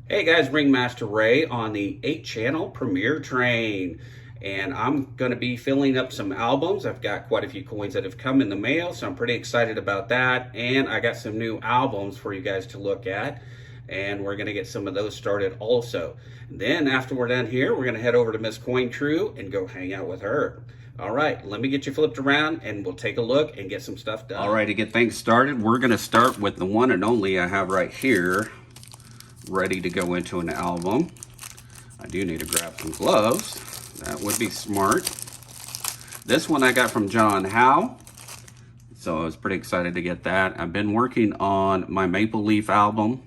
Hey guys, Ringmaster Ray on the 8-channel Premier Train. And I'm going to be filling up some albums. I've got quite a few coins that have come in the mail, so I'm pretty excited about that. And I got some new albums for you guys to look at. And we're going to get some of those started also. Then after we're done here, we're going to head over to Miss Coin True and go hang out with her. All right, let me get you flipped around and we'll take a look and get some stuff done. All right, to get things started, we're going to start with the one and only I have right here, ready to go into an album. I do need to grab some gloves. That would be smart. This one I got from John Howe, so I was pretty excited to get that. I've been working on my Maple Leaf album,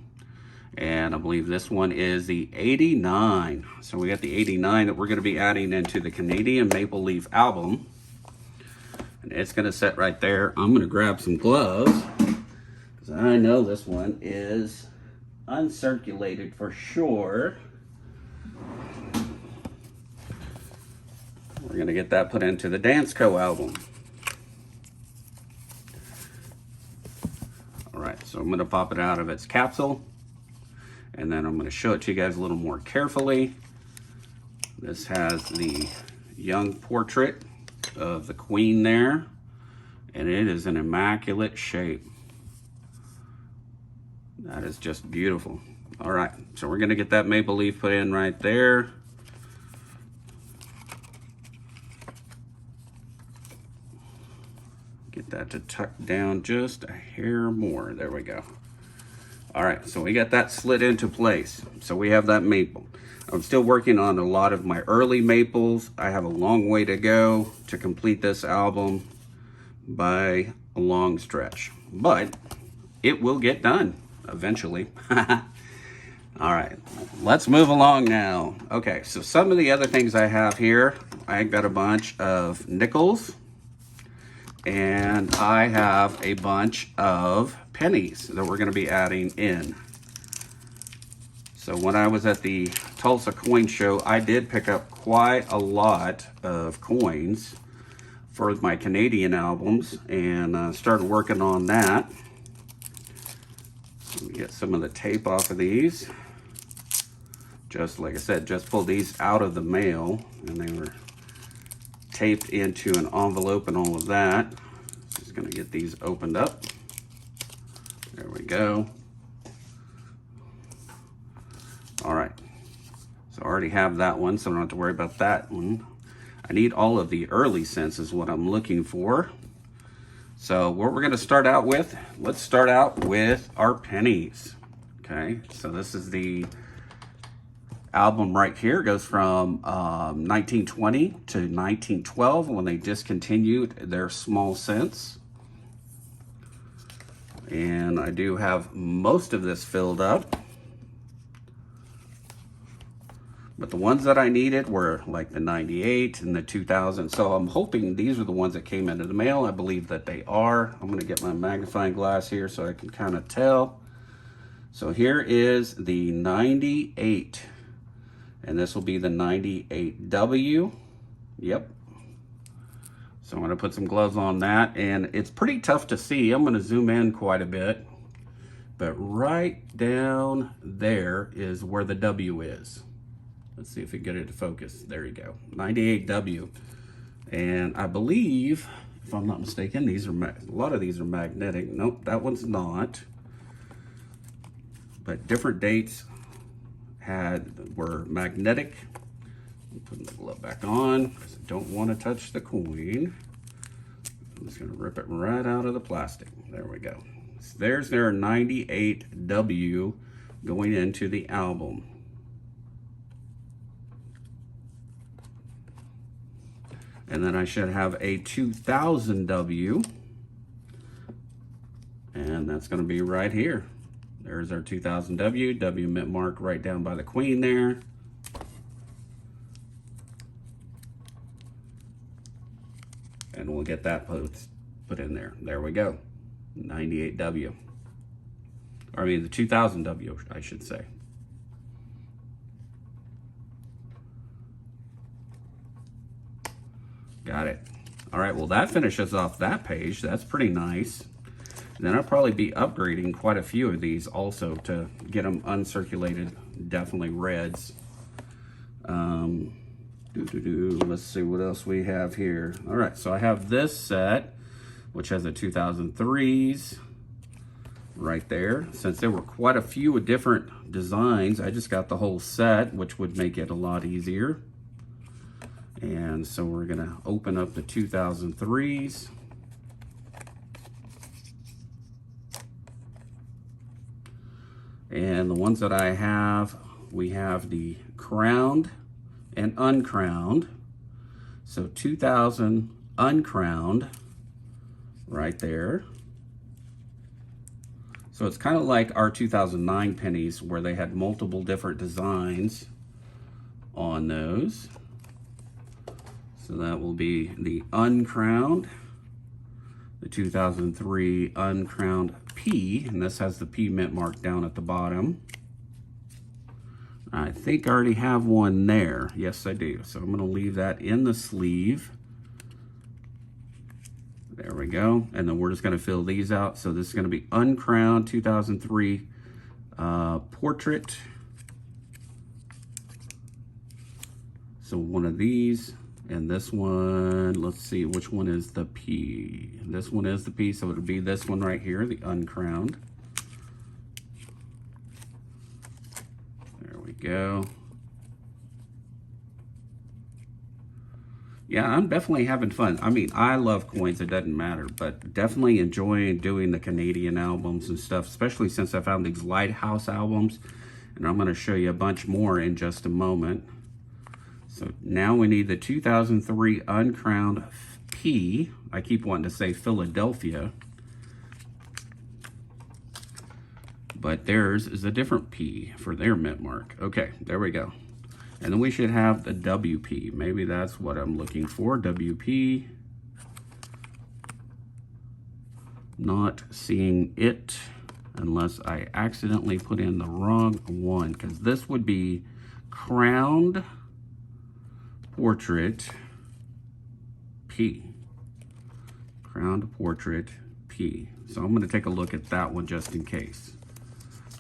and I believe this one is the 89. So we got the 89 that we're going to be adding into the Canadian Maple Leaf album. And it's going to sit right there. I'm going to grab some gloves, because I know this one is uncirculated for sure. We're going to get that put into the Dance Co album. All right, so I'm going to pop it out of its capsule, and then I'm going to show it to you guys a little more carefully. This has the young portrait of the Queen there, and it is in immaculate shape. That is just beautiful. All right, so we're going to get that maple leaf put in right there. Get that to tuck down just a hair more. There we go. All right, so we got that slid into place. So we have that maple. I'm still working on a lot of my early maples. I have a long way to go to complete this album by a long stretch, but it will get done eventually. All right, let's move along now. Okay, so some of the other things I have here, I got a bunch of nickels, and I have a bunch of pennies that we're going to be adding in. So when I was at the Tulsa Coin Show, I did pick up quite a lot of coins for my Canadian albums, and started working on that. Let me get some of the tape off of these. Just like I said, just pulled these out of the mail, and they were taped into an envelope and all of that. Just gonna get these opened up. There we go. All right, so I already have that one, so I don't have to worry about that one. I need all of the early cents is what I'm looking for. So what we're gonna start out with, let's start out with our pennies. Okay, so this is the album right here. It goes from 1920 to 1912 when they discontinued their small cents. And I do have most of this filled up, but the ones that I needed were like the 98 and the 2000. So I'm hoping these are the ones that came into the mail. I believe that they are. I'm going to get my magnifying glass here so I can kind of tell. So here is the 98. And this will be the 98W. Yep. So I'm going to put some gloves on that. And it's pretty tough to see. I'm going to zoom in quite a bit. But right down there is where the W is. Let's see if we get it to focus. There you go. 98W. And I believe, if I'm not mistaken, these are a lot of these are magnetic. Nope, that one's not. But different dates were magnetic. I'm putting the glove back on because I don't want to touch the coin. I'm just going to rip it right out of the plastic. There we go. So there's their 98W going into the album. And then I should have a 2000W, and that's going to be right here. There's our 2000W, W mint mark right down by the Queen there. And we'll get that put in there. There we go. 98W. Or I mean the 2000W, I should say. Got it. All right, well that finishes off that page. That's pretty nice. Then I'll probably be upgrading quite a few of these also to get them uncirculated, definitely reds. Let's see what else we have here. All right, so I have this set, which has the 2003s right there. Since there were quite a few different designs, I just got the whole set, which would make it a lot easier. And so we're gonna open up the 2003s. And the ones that I have, we have the crowned and uncrowned. So 2000 uncrowned right there. So it's kind of like our 2009 pennies where they had multiple different designs on those. So that will be the uncrowned, the 2003 uncrowned P, and this has the P mint mark down at the bottom. I think I already have one there. Yes, I do. So I'm going to leave that in the sleeve. There we go. And then we're just going to fill these out. So this is going to be uncrowned 2003 portrait. So one of these. And this one, let's see, which one is the P? This one is the P, so it'll be this one right here, the uncrowned. There we go. Yeah, I'm definitely having fun. I mean, I love coins, it doesn't matter, but definitely enjoying doing the Canadian albums and stuff, especially since I found these Lighthouse albums, and I'm going to show you a bunch more in just a moment. So now we need the 2003 uncrowned P. I keep wanting to say Philadelphia, but theirs is a different P for their mint mark. Okay, there we go. And then we should have the WP. Maybe that's what I'm looking for, WP. Not seeing it unless I accidentally put in the wrong one, because this would be crowned portrait P. Crowned portrait P. So I'm going to take a look at that one just in case.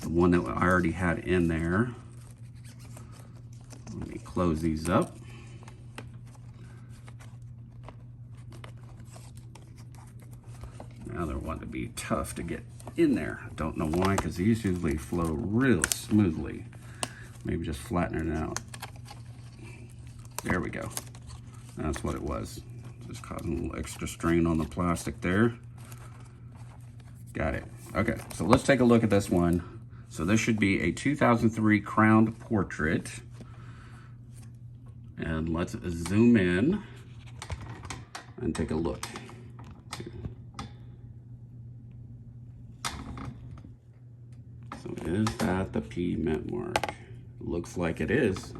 The one that I already had in there. Let me close these up. Now they're wanting to be tough to get in there. Don't know why, because these usually flow real smoothly. Maybe just flatten it out. There we go. That's what it was. Just causing a little extra strain on the plastic there. Got it. Okay, so let's take a look at this one. So this should be a 2003 crowned portrait. And let's zoom in and take a look. So is that the P mint mark? Looks like it is.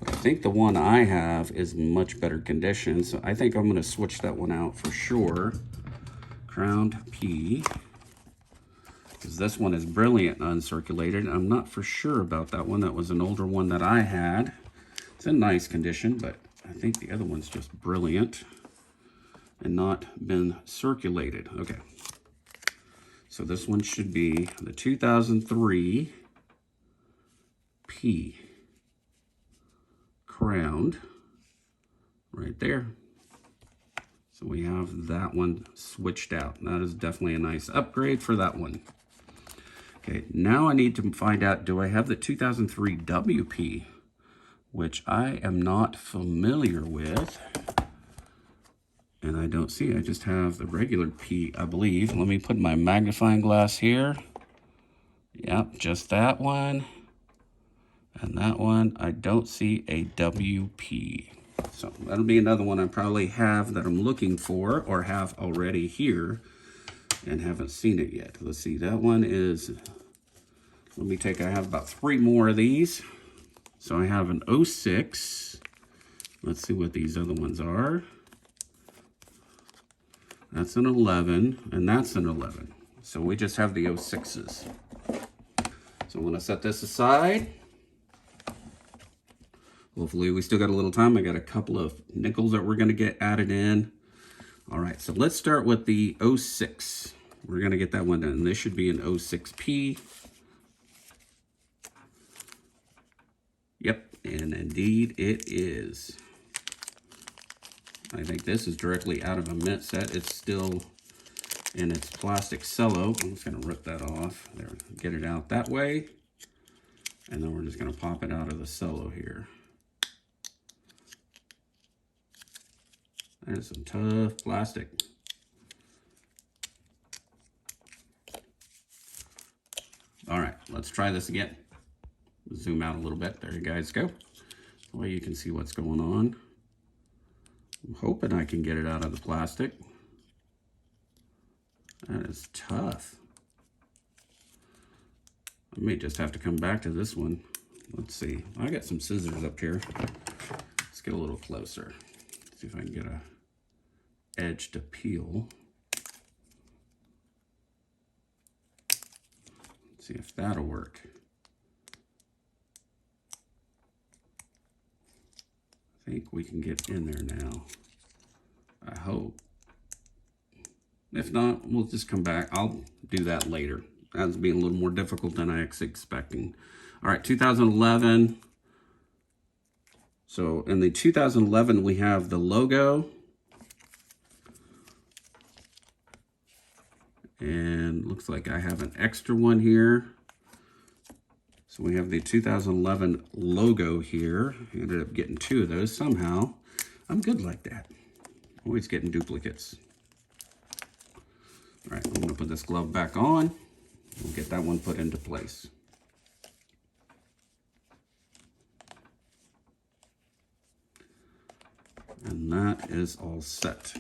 I think the one I have is much better condition, so I think I'm going to switch that one out for sure. Crowned P. Because this one is brilliant uncirculated. I'm not for sure about that one. That was an older one that I had. It's in nice condition, but I think the other one's just brilliant and not been circulated. Okay. So this one should be the 2003 P. Crowned right there. So we have that one switched out. That is definitely a nice upgrade for that one. Okay, now I need to find out, do I have the 2003 WP, which I am not familiar with. And I don't see, I just have the regular P, I believe. Let me put my magnifying glass here. Yep, just that one. And that one, I don't see a WP. So that'll be another one I probably have that I'm looking for or have already here and haven't seen it yet. Let's see, that one is, let me take, I have about 3 more of these. So I have an 06. Let's see what these other ones are. That's an 11, and that's an 11. So we just have the 06s. So I'm gonna set this aside. Hopefully we still got a little time. I got a couple of nickels that we're gonna get added in. All right, so let's start with the 06. We're gonna get that one done. This should be an 06P. Yep, and indeed it is. I think this is directly out of a mint set. It's still in its plastic cello. I'm just gonna rip that off. There, get it out that way. And then we're just gonna pop it out of the cello here. That is some tough plastic. All right, let's try this again. Zoom out a little bit. There you guys go. That way you can see what's going on. I'm hoping I can get it out of the plastic. That is tough. I may just have to come back to this one. Let's see. I got some scissors up here. Let's get a little closer. See if I can get a edge to peel. Let's see if that'll work. I think we can get in there now. I hope. If not, we'll just come back. I'll do that later. That's being a little more difficult than I was expecting. All right, 2011. So in the 2011, we have the logo. And looks like I have an extra one here. So we have the 2011 logo here. I ended up getting two of those somehow. I'm good like that. Always getting duplicates. All right, I'm gonna put this glove back on. We'll get that one put into place. And that is all set.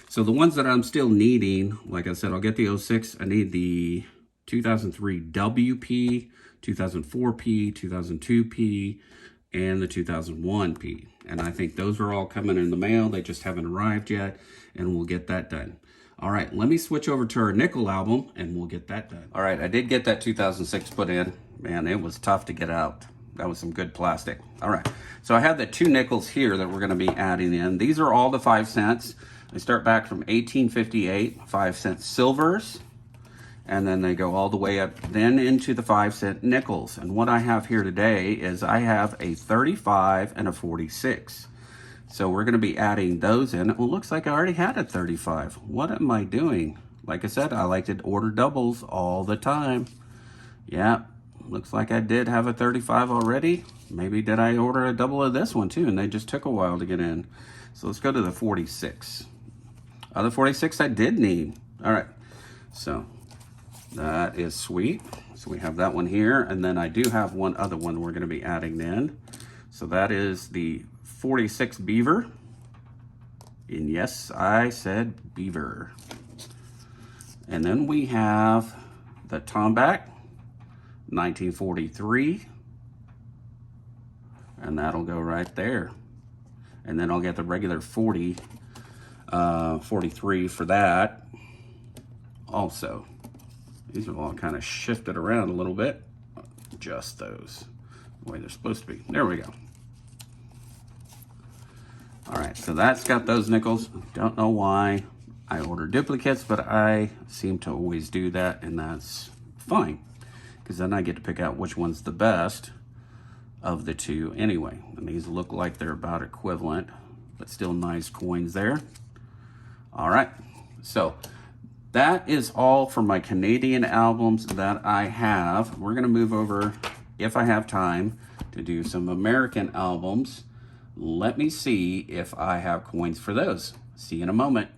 So the ones that I'm still needing, like I said, I'll get the 06. I need the 2003 WP, 2004P, 2002P, and the 2001P. And I think those are all coming in the mail. They just haven't arrived yet, and we'll get that done. All right, let me switch over to our nickel album, and we'll get that done. All right, I did get that 2006 put in. Man, it was tough to get out. That was some good plastic. All right, so I have the two nickels here that we're gonna be adding in. These are all the 5 cents. They start back from 1858, 5-cent silvers, and then they go all the way up then into the 5-cent nickels. And what I have here today is I have a 35 and a 46. So we're gonna be adding those in. Well, looks like I already had a 35. What am I doing? Like I said, I like to order doubles all the time. Yeah, looks like I did have a 35 already. Maybe did I order a double of this one too, and they just took a while to get in. So let's go to the 46. The 46 I did need. All right, so that is sweet. So we have that one here, and then I do have one other one we're gonna be adding in. So that is the 46 beaver. And yes, I said beaver. And then we have the Tomback, 1943. And that'll go right there. And then I'll get the regular 43 for that. Also, these are all kind of shifted around a little bit. Adjust those the way they're supposed to be. There we go. All right, so that's got those nickels. Don't know why I order duplicates, but I seem to always do that, and that's fine, because then I get to pick out which one's the best of the two anyway. And these look like they're about equivalent, but still nice coins there. All right, so that is all for my Canadian albums that I have. We're gonna move over, if I have time, to do some American albums. Let me see if I have coins for those. See you in a moment.